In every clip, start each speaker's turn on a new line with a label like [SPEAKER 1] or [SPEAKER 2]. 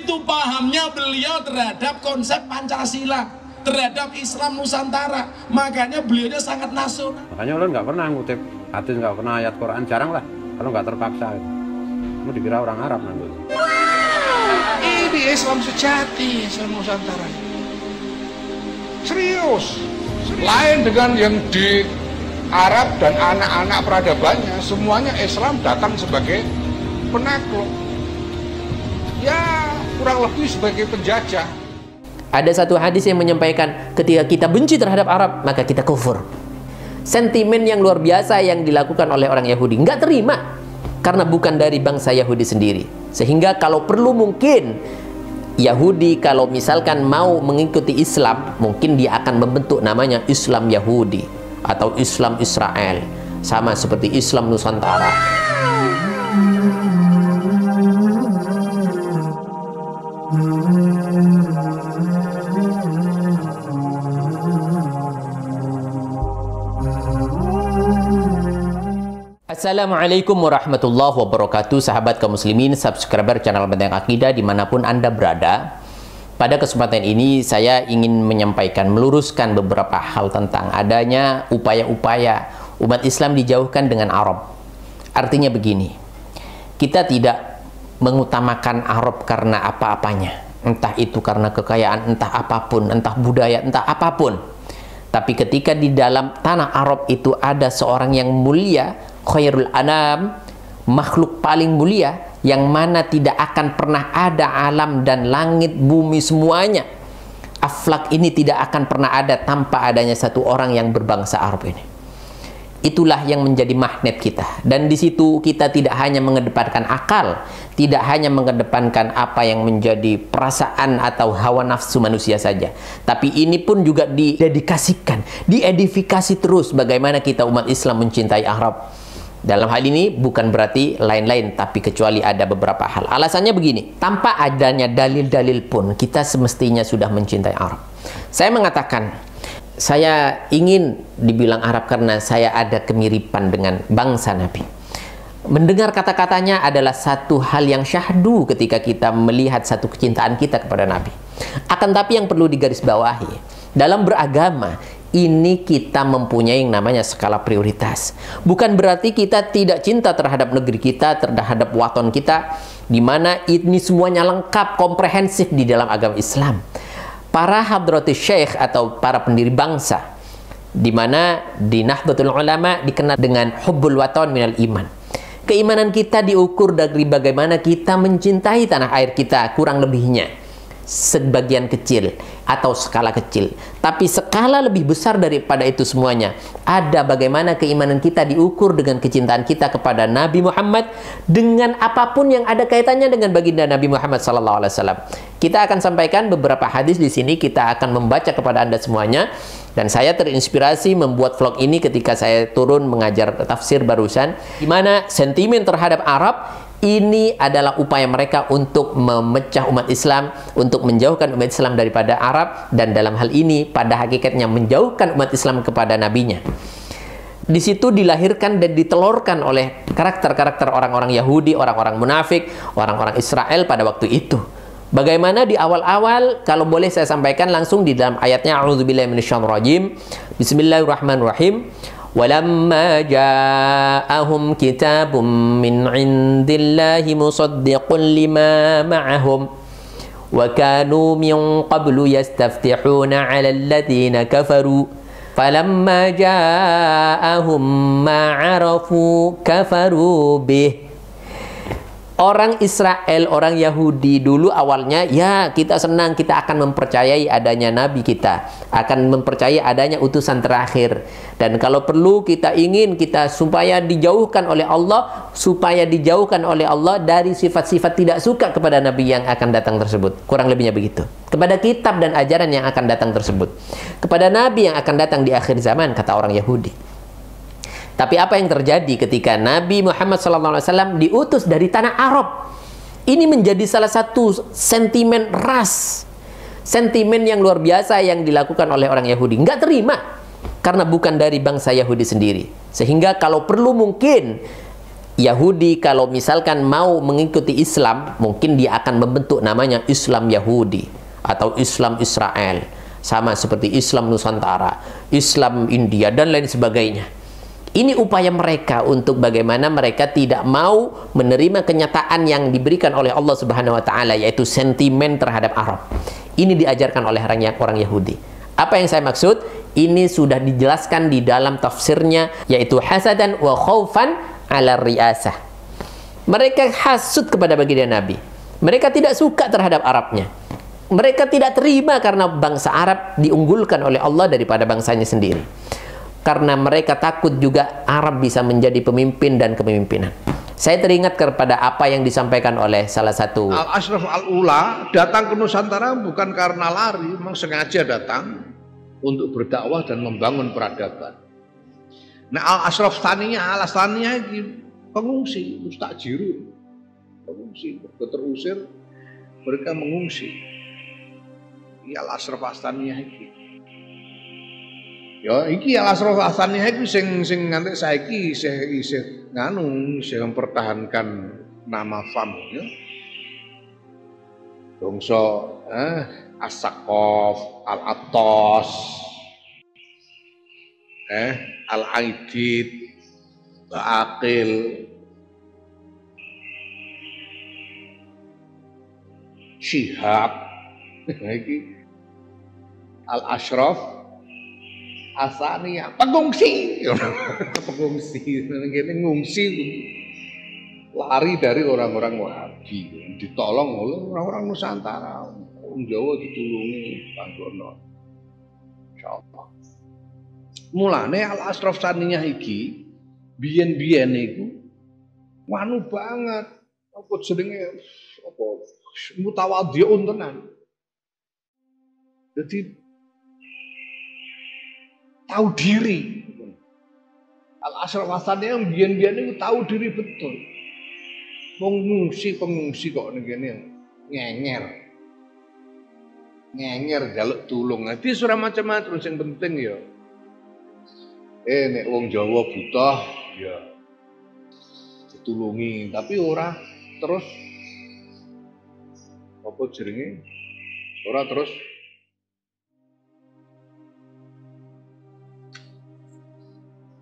[SPEAKER 1] Begitu pahamnya beliau terhadap konsep Pancasila, terhadap Islam Nusantara. Makanya beliaunya sangat nasional.
[SPEAKER 2] Makanya ulun nggak pernah ngutip hadis, nggak pernah ayat Quran, jarang lah kalau nggak terpaksa. Mau dikira orang Arab nanti.
[SPEAKER 3] Ini Islam sejati, Islam Nusantara. Serius. Lain dengan yang di Arab dan anak-anak peradabannya, semuanya Islam datang sebagai penakluk. Ya, kurang lebih sebagai penjajah.
[SPEAKER 4] Ada satu hadis yang menyampaikan ketika kita benci terhadap Arab, maka kita kufur. Sentimen yang luar biasa yang dilakukan oleh orang Yahudi, nggak terima karena bukan dari bangsa Yahudi sendiri. Sehingga kalau perlu mungkin Yahudi kalau misalkan mau mengikuti Islam, mungkin dia akan membentuk namanya Islam Yahudi atau Islam Israel, sama seperti Islam Nusantara. Assalamualaikum warahmatullahi wabarakatuh, sahabat kaum muslimin, subscriber channel Benteng Akidah dimanapun Anda berada. Pada kesempatan ini saya ingin menyampaikan, meluruskan beberapa hal tentang adanya upaya-upaya umat Islam dijauhkan dengan Arab. Artinya begini, kita tidak mengutamakan Arab karena apa-apanya, entah itu karena kekayaan, entah apapun, entah budaya, entah apapun. Tapi ketika di dalam tanah Arab itu ada seorang yang mulia, khairul anam, makhluk paling mulia, yang mana tidak akan pernah ada alam dan langit, bumi semuanya, aflak ini tidak akan pernah ada tanpa adanya satu orang yang berbangsa Arab ini. Itulah yang menjadi magnet kita. Dan di situ kita tidak hanya mengedepankan akal, tidak hanya mengedepankan apa yang menjadi perasaan atau hawa nafsu manusia saja, tapi ini pun juga didedikasikan, diedifikasi terus bagaimana kita umat Islam mencintai Arab. Dalam hal ini bukan berarti lain-lain, tapi kecuali ada beberapa hal. Alasannya begini, tanpa adanya dalil-dalil pun kita semestinya sudah mencintai Arab. Saya mengatakan, saya ingin dibilang Arab karena saya ada kemiripan dengan bangsa Nabi. Mendengar kata-katanya adalah satu hal yang syahdu ketika kita melihat satu kecintaan kita kepada Nabi. Akan tapi yang perlu digarisbawahi, dalam beragama, ini kita mempunyai yang namanya skala prioritas. Bukan berarti kita tidak cinta terhadap negeri kita, terhadap waton kita, di mana ini semuanya lengkap, komprehensif di dalam agama Islam. Para hadratus syekh atau para pendiri bangsa, di mana di Nahdlatul Ulama dikenal dengan hubbul waton minal iman. Keimanan kita diukur dari bagaimana kita mencintai tanah air kita, kurang lebihnya sebagian kecil atau skala kecil. Tapi skala lebih besar daripada itu semuanya, ada bagaimana keimanan kita diukur dengan kecintaan kita kepada Nabi Muhammad, dengan apapun yang ada kaitannya dengan baginda Nabi Muhammad SAW. Kita akan sampaikan beberapa hadis di sini, kita akan membaca kepada Anda semuanya. Dan saya terinspirasi membuat vlog ini ketika saya turun mengajar tafsir barusan, di mana sentimen terhadap Arab ini adalah upaya mereka untuk memecah umat Islam, untuk menjauhkan umat Islam daripada Arab, dan dalam hal ini pada hakikatnya menjauhkan umat Islam kepada nabinya. Di situ dilahirkan dan ditelurkan oleh karakter-karakter orang-orang Yahudi, orang-orang munafik, orang-orang Israel pada waktu itu. Bagaimana di awal-awal, kalau boleh saya sampaikan langsung di dalam ayatnya, a'udzubillahi minasyaitonirrajim, bismillahirrahmanirrahim. وَلَمَّا جَاءَهُمْ كِتَابٌ مِّنْ عِنْدِ اللَّهِ مُصَدِّقٌ لِمَا مَعَهُمْ وَكَانُوا مِنْ قَبْلُ يَسْتَفْتِحُونَ عَلَى الَّذِينَ كَفَرُوا فَلَمَّا جَاءَهُمْ مَا عَرَفُوا كَفَرُوا بِهِ. Orang Israel, orang Yahudi dulu awalnya, ya kita senang, kita akan mempercayai adanya Nabi kita, akan mempercayai adanya utusan terakhir. Dan kalau perlu kita ingin kita supaya dijauhkan oleh Allah, supaya dijauhkan oleh Allah dari sifat-sifat tidak suka kepada Nabi yang akan datang tersebut. Kurang lebihnya begitu. Kepada kitab dan ajaran yang akan datang tersebut. Kepada Nabi yang akan datang di akhir zaman, kata orang Yahudi. Tapi apa yang terjadi ketika Nabi Muhammad SAW diutus dari tanah Arab? Ini menjadi salah satu sentimen ras, sentimen yang luar biasa yang dilakukan oleh orang Yahudi. Nggak terima, karena bukan dari bangsa Yahudi sendiri. Sehingga kalau perlu mungkin Yahudi kalau misalkan mau mengikuti Islam, mungkin dia akan membentuk namanya Islam Yahudi atau Islam Israel, sama seperti Islam Nusantara, Islam India, dan lain sebagainya. Ini upaya mereka untuk bagaimana mereka tidak mau menerima kenyataan yang diberikan oleh Allah Subhanahu wa taala, yaitu sentimen terhadap Arab. Ini diajarkan oleh orang Yahudi. Apa yang saya maksud? Ini sudah dijelaskan di dalam tafsirnya, yaitu hasadan wa khaufan ala riasah. Mereka hasud kepada baginda Nabi. Mereka tidak suka terhadap Arabnya. Mereka tidak terima karena bangsa Arab diunggulkan oleh Allah daripada bangsanya sendiri. Karena mereka takut juga Arab bisa menjadi pemimpin dan kepemimpinan. Saya teringat kepada apa yang disampaikan oleh salah satu
[SPEAKER 3] Al-Ashraf Al-Ula datang ke Nusantara bukan karena lari, memang sengaja datang untuk berdakwah dan membangun peradaban. Nah, Al-Ashraf Al-Astaniyah ini pengungsi, mustajirun, pengungsi, terusir, mereka mengungsi. Al-Ashraf Al-Astaniyah ini. Ya, iki Al-Ashraf Al-Astaniyah iki sing nganti saiki isih nganu, isih mempertahankan nama FAM ya. Bangsa As-Saqaf, Al-Attas, Al-Aidid, Ba'aqil, Syihab, iki Al-Ashraf Asaniyah, pengungsi, pengungsi, ngungsi, lari dari orang-orang Wahabi, ditolong oleh orang-orang Nusantara, orang Jawa ditulungi, Banggono, insyaallah. Mulane Al-Ashraf Saniyah iki, biyen-biyen iku, wanu banget, apa jenenge, apa mutawadhiun tenan. Jadi tahu diri. Al-Ashraf Al-Astaniyah yang biyen-biyen itu tahu diri betul. Pengungsi kok ngene ngenger jaluk tulung. Nanti surah macam-macam yang penting ya. Nek wong Jawa butuh ya ditulungi, tapi ora terus apa jenenge? Ora terus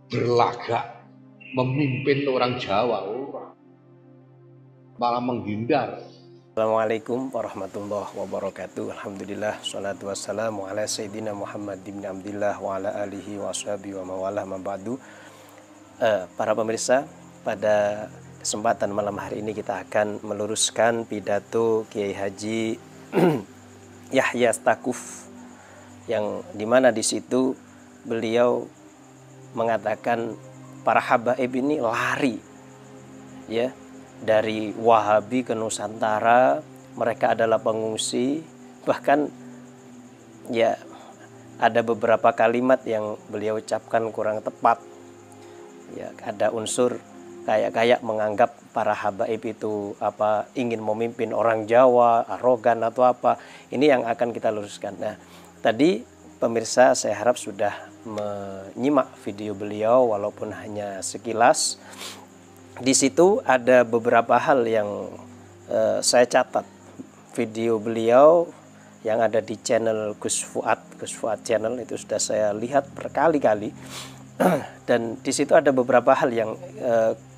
[SPEAKER 3] berlagak memimpin orang Jawa, orang malah menghindar.
[SPEAKER 5] Assalamualaikum warahmatullahi wabarakatuh. Alhamdulillah, salatu wassalamu ala sayyidina Muhammad bin Abdillah wa ala alihi wa sahbihi wa mawalah mabadu. Para pemirsa, pada kesempatan malam hari ini kita akan meluruskan pidato Kiai Haji Yahya Stakuf, yang dimana di situ beliau mengatakan para habaib ini lari ya dari Wahabi ke Nusantara, mereka adalah pengungsi. Bahkan ya ada beberapa kalimat yang beliau ucapkan kurang tepat ya, ada unsur kayak menganggap para habaib itu ingin memimpin orang Jawa, arogan atau apa. Ini yang akan kita luruskan. Nah, tadi pemirsa saya harap sudah menyimak video beliau walaupun hanya sekilas. Di situ ada beberapa hal yang saya catat. Video beliau yang ada di channel Gus Fuad channel itu sudah saya lihat berkali-kali. Dan di situ ada beberapa hal yang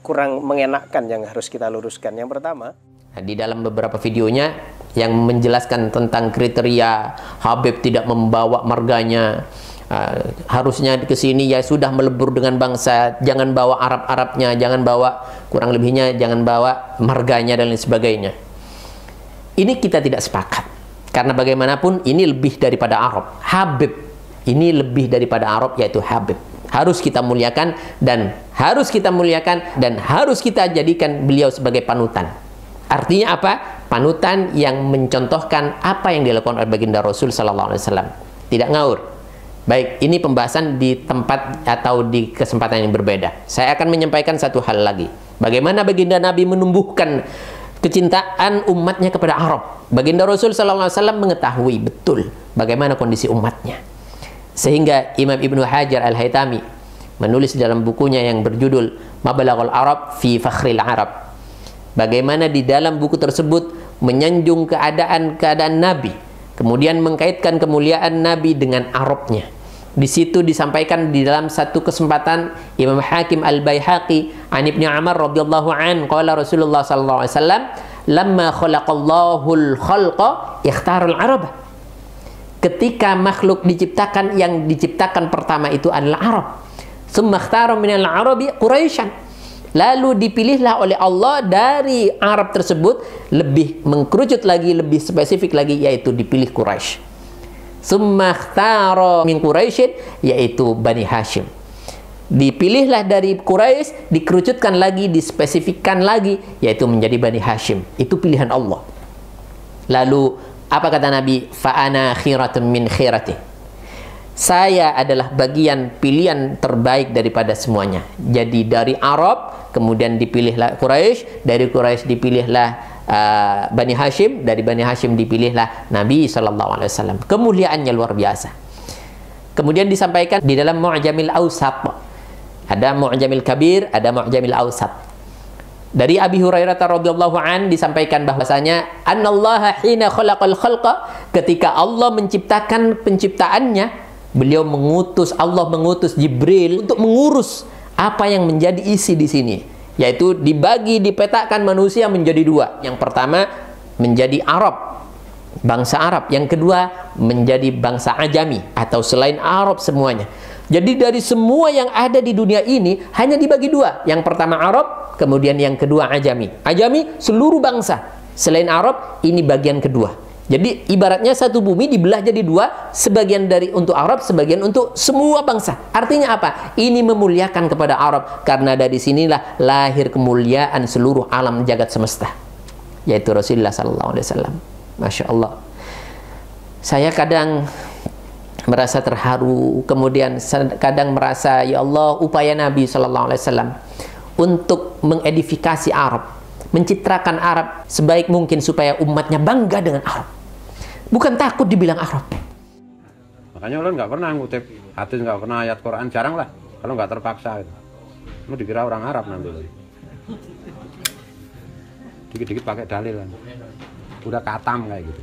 [SPEAKER 5] kurang mengenakkan yang harus kita luruskan. Yang pertama,
[SPEAKER 4] di dalam beberapa videonya yang menjelaskan tentang kriteria Habib tidak membawa marganya, harusnya ke sini ya sudah melebur dengan bangsa, jangan bawa Arab-Arabnya, jangan bawa, kurang lebihnya jangan bawa marganya dan lain sebagainya. Ini kita tidak sepakat, karena bagaimanapun ini lebih daripada Arab. Habib ini lebih daripada Arab, yaitu Habib. Harus kita muliakan dan harus kita jadikan beliau sebagai panutan. Artinya apa? Panutan yang mencontohkan apa yang dilakukan oleh baginda Rasul sallallahu alaihi wasallam. Tidak ngaur. Baik, ini pembahasan di tempat atau di kesempatan yang berbeda. Saya akan menyampaikan satu hal lagi. Bagaimana baginda Nabi menumbuhkan kecintaan umatnya kepada Arab. Baginda Rasul sallallahu alaihi wasallam mengetahui betul bagaimana kondisi umatnya. Sehingga Imam Ibnu Hajar Al-Haytami menulis dalam bukunya yang berjudul Mablaghul Arab fi Fakhril Arab. Bagaimana di dalam buku tersebut menyanjung keadaan Nabi, kemudian mengkaitkan kemuliaan Nabi dengan Arabnya. Di situ disampaikan di dalam satu kesempatan Imam Hakim Al-Baihaqi an Ibnu Umar radhiyallahu an qala Rasulullah sallallahu alaihi wasallam lamma khalaqallahu al-khalqa ikhtarul Arab. Ketika makhluk diciptakan, yang diciptakan pertama itu adalah Arab. Tsumma ikhtara minal Arabi Quraisyan. Lalu dipilihlah oleh Allah dari Arab tersebut, lebih mengkerucut lagi, lebih spesifik lagi, yaitu dipilih Quraisy. Tsumma ikhtara min Quraisyin, yaitu Bani Hashim. Dipilihlah dari Quraisy, dikerucutkan lagi, dispesifikkan lagi, yaitu menjadi Bani Hashim. Itu pilihan Allah. Lalu apa kata Nabi? Fa'ana khiratun min khirati. Saya adalah bagian pilihan terbaik daripada semuanya. Jadi dari Arab, kemudian dipilihlah Quraisy, dari Quraisy dipilihlah Bani Hashim, dari Bani Hashim dipilihlah Nabi SAW. Kemuliaannya luar biasa. Kemudian disampaikan di dalam Mu'jamil Awsat. Ada Mu'jamil Kabir, ada Mu'jamil Awsat. Dari Abi Hurairah radhiyallahu an disampaikan bahwasanya annallaha hina khalaqal khalqa, ketika Allah menciptakan penciptaannya, Allah mengutus Jibril untuk mengurus apa yang menjadi isi di sini, yaitu dipetakan manusia menjadi dua. Yang pertama menjadi Arab, bangsa Arab. Yang kedua menjadi bangsa Ajami atau selain Arab semuanya. Jadi dari semua yang ada di dunia ini hanya dibagi dua. Yang pertama Arab, kemudian yang kedua Ajami. Ajami seluruh bangsa, selain Arab ini bagian kedua. Jadi ibaratnya satu bumi dibelah jadi dua, sebagian dari untuk Arab, sebagian untuk semua bangsa. Artinya apa? Ini memuliakan kepada Arab, karena dari sinilah lahir kemuliaan seluruh alam jagat semesta, yaitu Rasulullah SAW. Masya Allah. Saya kadang merasa terharu, kemudian kadang merasa, ya Allah, upaya Nabi SAW untuk mengedifikasi Arab, mencitrakan Arab sebaik mungkin supaya umatnya bangga dengan Arab. Bukan takut dibilang Arab.
[SPEAKER 2] Makanya ulun nggak pernah ngutip hadis, nggak pernah ayat Quran, jarang lah kalau nggak terpaksa gitu. Mau dikira orang Arab nanti. Dikit-dikit pakai dalil kan. Udah katam kayak gitu.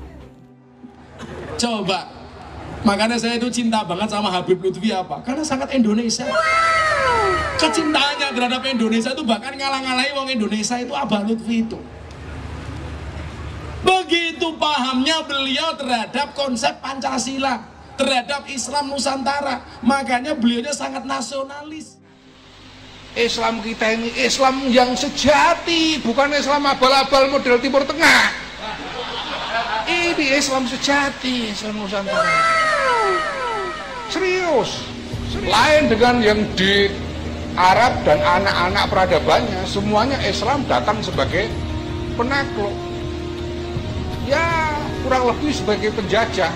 [SPEAKER 1] Coba, makanya saya itu cinta banget sama Habib Lutfi apa? Karena sangat Indonesia. Kecintaannya terhadap Indonesia itu bahkan ngalah-ngalahi wong Indonesia itu Abah Lutfi itu. Begitu pahamnya beliau terhadap konsep Pancasila, terhadap Islam Nusantara. Makanya beliaunya sangat nasionalis.
[SPEAKER 3] Islam kita ini Islam yang sejati, bukan Islam abal-abal model Timur Tengah. Ini Islam sejati, Islam Nusantara. Serius. Lain dengan yang di Arab dan anak-anak peradabannya, semuanya Islam datang sebagai penakluk. Ya, kurang lebih sebagai penjajah.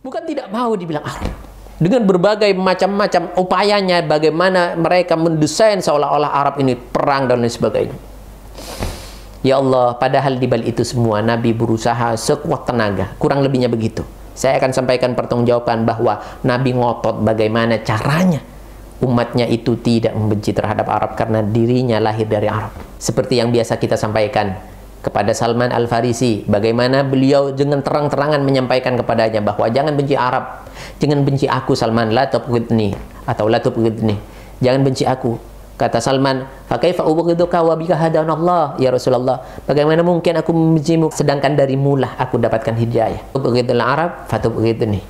[SPEAKER 4] Bukan tidak mau dibilang Arab. Dengan berbagai macam-macam upayanya, bagaimana mereka mendesain seolah-olah Arab ini perang dan lain sebagainya. Ya Allah, padahal di balik itu semua Nabi berusaha sekuat tenaga. Kurang lebihnya begitu. Saya akan sampaikan pertanggungjawaban bahwa Nabi ngotot bagaimana caranya umatnya itu tidak membenci terhadap Arab karena dirinya lahir dari Arab. Seperti yang biasa kita sampaikan kepada Salman Al-Farisi, bagaimana beliau dengan terang-terangan menyampaikan kepadanya bahwa jangan benci Arab, jangan benci aku Salman, la tubghidni atau la tubghidni, jangan benci aku. Kata Salman, fa kaifa ubghiduka wa bika hadanallah ya Rasulullah, bagaimana mungkin aku membencimu sedangkan darimu lah aku dapatkan hidayah. Ubghidul Arab fatubghidni,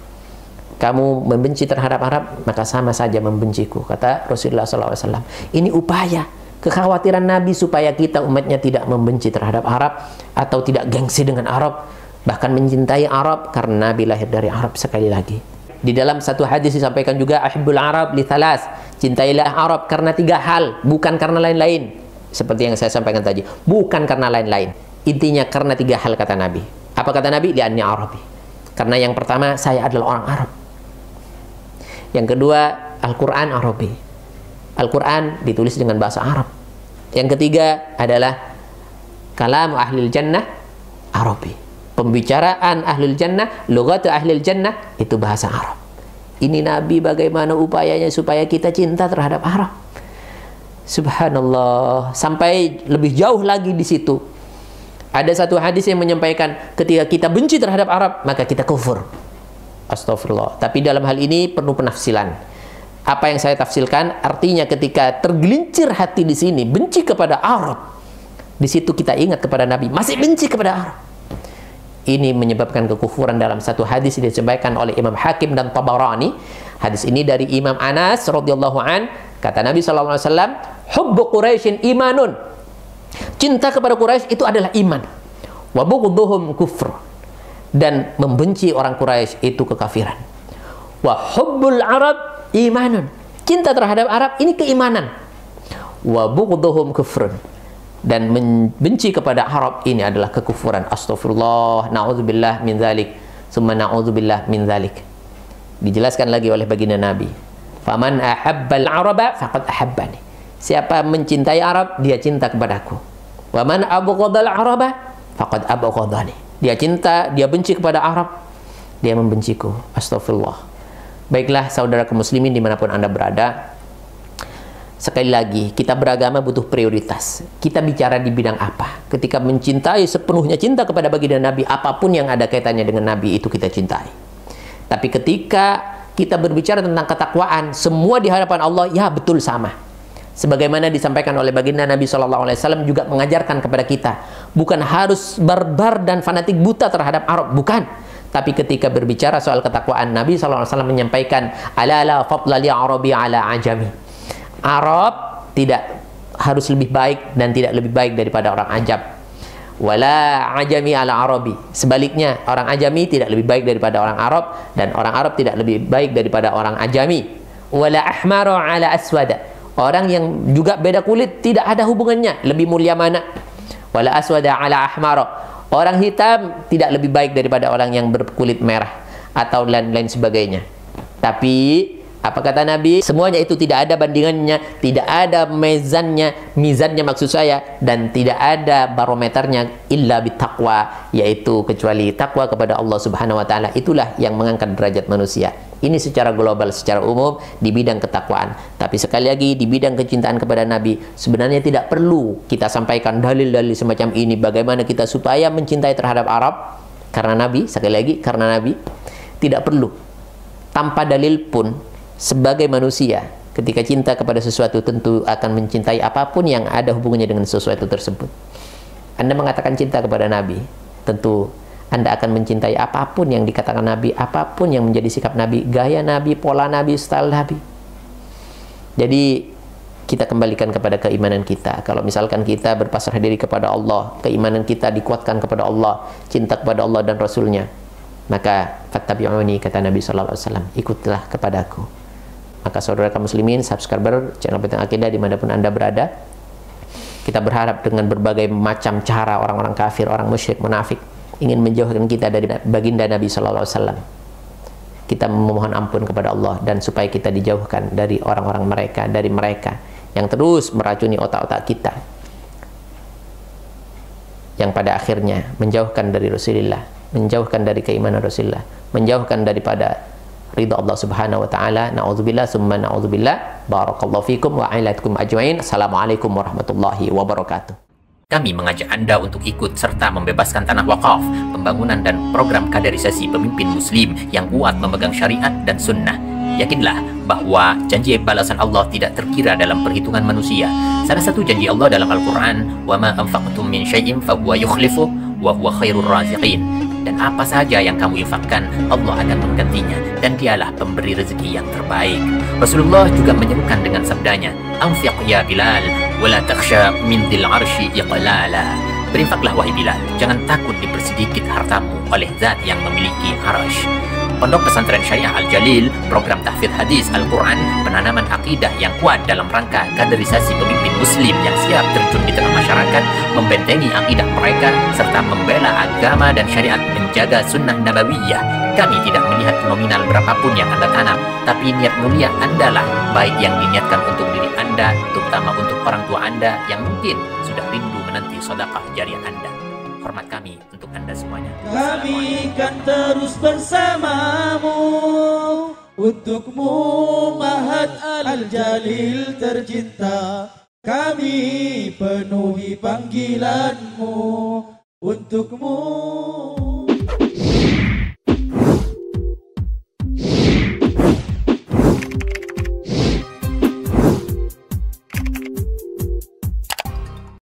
[SPEAKER 4] kamu membenci terhadap Arab maka sama saja membenciku, kata Rasulullah SAW. Ini upaya, kekhawatiran Nabi supaya kita umatnya tidak membenci terhadap Arab atau tidak gengsi dengan Arab, bahkan mencintai Arab karena Nabi lahir dari Arab. Sekali lagi, di dalam satu hadis disampaikan juga, ahibbul Arab li thalas, cintailah Arab karena 3 hal, bukan karena lain-lain. Seperti yang saya sampaikan tadi, bukan karena lain-lain. Intinya karena 3 hal kata Nabi. Apa kata Nabi? Li'anni Arabi. Karena yang pertama, saya adalah orang Arab. Yang kedua, Al-Quran Arabi. Al-Quran ditulis dengan bahasa Arab. Yang ketiga adalah kalam ahlil jannah Arabi. Pembicaraan ahlul jannah, lughat ahlil jannah itu bahasa Arab. Ini Nabi bagaimana upayanya supaya kita cinta terhadap Arab. Subhanallah. Sampai lebih jauh lagi di situ. Ada satu hadis yang menyampaikan ketika kita benci terhadap Arab, maka kita kufur. Astagfirullah. Tapi dalam hal ini perlu penafsilan. Apa yang saya tafsirkan artinya ketika tergelincir hati di sini benci kepada Arab, di situ kita ingat kepada Nabi, masih benci kepada Arab. Ini menyebabkan kekufuran. Dalam satu hadis yang disampaikan oleh Imam Hakim dan Tabarani. Hadis ini dari Imam Anas radhiyallahu an, kata Nabi sallallahu alaihi wasallam, hubbu Quraisyin imanun. Cinta kepada Quraisy itu adalah iman. Wa bughdhuhum kufr. Dan membenci orang Quraisy itu kekafiran. Wa hubbul Arab imanun. Cinta terhadap Arab ini keimanan. Wa bughdhuhum kufrun. Dan membenci kepada Arab ini adalah kekufuran. Astagfirullah, na'udzubillah min dzalik, summa na'udzubillah min dzalik. Dijelaskan lagi oleh baginda Nabi, faman ahabbal araba faqad ahabbani. Siapa mencintai Arab, dia cinta kepadaku. Waman abghadal araba faqad abghadani. Dia cinta, dia benci kepada Arab, dia membenciku. Astagfirullah. Baiklah saudara kaum muslimin dimanapun Anda berada, sekali lagi, kita beragama butuh prioritas. Kita bicara di bidang apa? Ketika mencintai sepenuhnya cinta kepada baginda Nabi, apapun yang ada kaitannya dengan Nabi itu kita cintai. Tapi ketika kita berbicara tentang ketakwaan, semua di hadapan Allah, ya betul sama. Sebagaimana disampaikan oleh baginda Nabi SAW juga mengajarkan kepada kita, bukan harus barbar dan fanatik buta terhadap Arab, bukan. Tapi ketika berbicara soal ketakwaan, Nabi SAW menyampaikan, ala la fadla li arabi ala ajami. Arab tidak harus lebih baik dan tidak lebih baik daripada orang Ajam. Wala ajami ala arabi. Sebaliknya, orang Ajami tidak lebih baik daripada orang Arab, dan orang Arab tidak lebih baik daripada orang Ajami. Wala ahmara ala aswada. Orang yang juga beda kulit tidak ada hubungannya. Lebih mulia mana? Wala aswada ala ahmara. Orang hitam tidak lebih baik daripada orang yang berkulit merah atau lain-lain sebagainya. Tapi apa kata Nabi? Semuanya itu tidak ada bandingannya, tidak ada mizannya maksud saya, dan tidak ada barometernya illa bitaqwa, yaitu kecuali takwa kepada Allah Subhanahu wa taala. Itulah yang mengangkat derajat manusia. Ini secara global, secara umum di bidang ketakwaan. Tapi sekali lagi di bidang kecintaan kepada Nabi, sebenarnya tidak perlu kita sampaikan dalil-dalil semacam ini bagaimana kita supaya mencintai terhadap Arab karena Nabi, sekali lagi karena Nabi. Tidak perlu. Tanpa dalil pun sebagai manusia, ketika cinta kepada sesuatu tentu akan mencintai apapun yang ada hubungannya dengan sesuatu tersebut. Anda mengatakan cinta kepada Nabi, tentu Anda akan mencintai apapun yang dikatakan Nabi, apapun yang menjadi sikap Nabi, gaya Nabi, pola Nabi, style Nabi. Jadi kita kembalikan kepada keimanan kita. Kalau misalkan kita berpasrah diri kepada Allah, keimanan kita dikuatkan kepada Allah, cinta kepada Allah dan Rasulnya, maka fattabi'uni, kata Nabi SAW, ikutlah kepadaku. Maka saudara kaum muslimin, subscriber channel Benteng Akidah dimanapun Anda berada, kita berharap dengan berbagai macam cara orang-orang kafir, orang musyrik, munafik ingin menjauhkan kita dari baginda Nabi SAW. Kita memohon ampun kepada Allah dan supaya kita dijauhkan dari orang-orang mereka, dari mereka yang terus meracuni otak-otak kita, yang pada akhirnya menjauhkan dari Rasulullah, menjauhkan dari keimanan Rasulullah, menjauhkan daripada ridha Allah Subhanahu wa taala. Na'udzubillah summa na'udzubillah. Barakallahu fikum wa alaikum ajmain. Assalamualaikum warahmatullahi wabarakatuh. Kami mengajak Anda untuk ikut serta membebaskan tanah wakaf, pembangunan dan program kaderisasi pemimpin muslim yang kuat memegang syariat dan sunnah. Yakinlah bahwa janji balasan Allah tidak terkira dalam perhitungan manusia. Salah satu janji Allah dalam Al-Quran, wa ma anfaqtum min syai'in fahuwa yukhlifuh wa huwa khairur raziqin. Dan apa saja yang kamu infakkan, Allah akan menggantinya, dan dialah pemberi rezeki yang terbaik. Rasulullah juga menyerukan dengan sabdanya, anfiq ya Bilal, wala takhsha min dhil arsy iqlala. Berinfaklah wahai Bilal, jangan takut dipersedikit hartamu oleh zat yang memiliki arasy. Pondok Pesantren Syariah Al-Jalil, program tahfidz hadis Al-Quran, penanaman akidah yang kuat dalam rangka kaderisasi pemimpin muslim yang siap terjun di tengah masyarakat, membentengi akidah mereka, serta membela agama dan syariat, menjaga sunnah nabawiyah. Kami tidak melihat nominal berapapun yang Anda tanam, tapi niat mulia Anda lah, baik yang diniatkan untuk diri Anda, terutama untuk orang tua Anda yang mungkin sudah rindu menanti sedekah jariah Anda. Hormat kami untuk Anda semuanya.
[SPEAKER 6] Kami kan terus bersamamu Untukmu Mahat Al-Jalil tercinta, kami penuhi panggilanmu. Untukmu